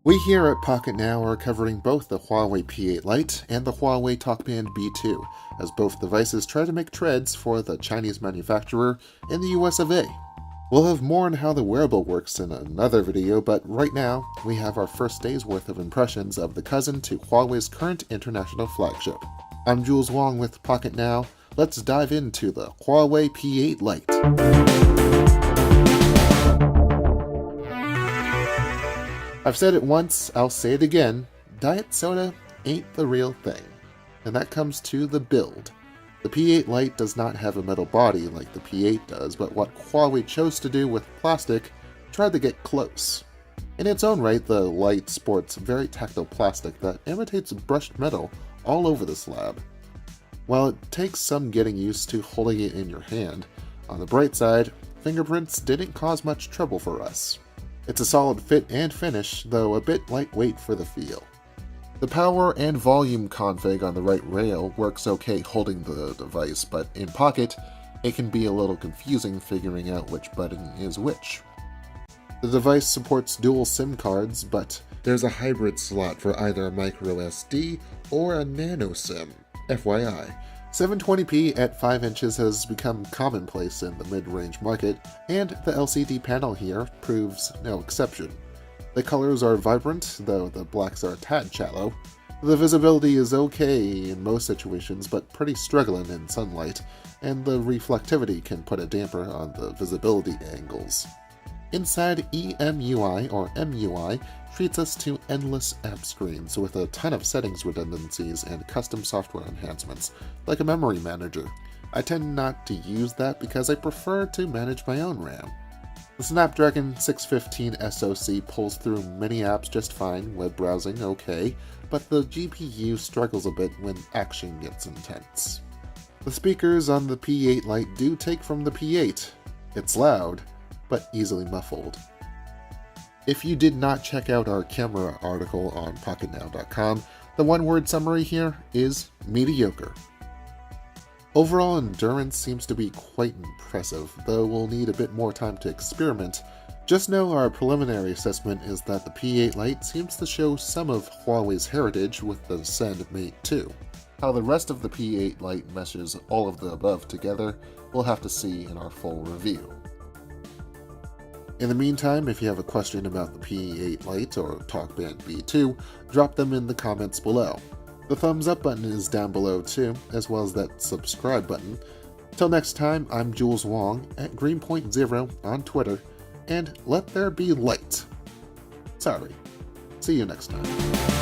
We here at Pocketnow are covering both the Huawei P8 Lite and the Huawei TalkBand B2, as both devices try to make treads for the Chinese manufacturer in the US of A. We'll have more on how the wearable works in another video, but right now, we have our first day's worth of impressions of the cousin to Huawei's current international flagship. I'm Jules Wong with Pocketnow. Let's dive into the Huawei P8 Lite. I've said it once, I'll say it again, diet soda ain't the real thing. And that comes to the build. The P8 Lite does not have a metal body like the P8 does, but what Huawei chose to do with plastic tried to get close. In its own right, the Lite sports very tactile plastic that imitates brushed metal all over the slab. While it takes some getting used to holding it in your hand, on the bright side, fingerprints didn't cause much trouble for us. It's a solid fit and finish, though a bit lightweight for the feel. The power and volume config on the right rail works okay holding the device, but in pocket, it can be a little confusing figuring out which button is which. The device supports dual SIM cards, but there's a hybrid slot for either a microSD or a nano SIM, FYI. 720p at 5 inches has become commonplace in the mid-range market, and the LCD panel here proves no exception. The colors are vibrant, though the blacks are a tad shallow. The visibility is okay in most situations, but pretty struggling in sunlight, and the reflectivity can put a damper on the visibility angles. Inside, EMUI or MUI treats us to endless app screens with a ton of settings redundancies and custom software enhancements, like a memory manager. I tend not to use that because I prefer to manage my own RAM. The Snapdragon 615 SoC pulls through many apps just fine, web browsing okay, but the GPU struggles a bit when action gets intense. The speakers on the P8 Lite do take from the P8. It's loud, but easily muffled. If you did not check out our camera article on Pocketnow.com, the one-word summary here is mediocre. Overall endurance seems to be quite impressive, though we'll need a bit more time to experiment. Just know our preliminary assessment is that the P8 Lite seems to show some of Huawei's heritage with the Send Mate 2. How the rest of the P8 Lite meshes all of the above together, we'll have to see in our full review. In the meantime, if you have a question about the P8 Lite or TalkBand B2, drop them in the comments below. The thumbs up button is down below too, as well as that subscribe button. Till next time, I'm Jules Wong at Greenpoint0 on Twitter, and let there be light. Sorry. See you next time.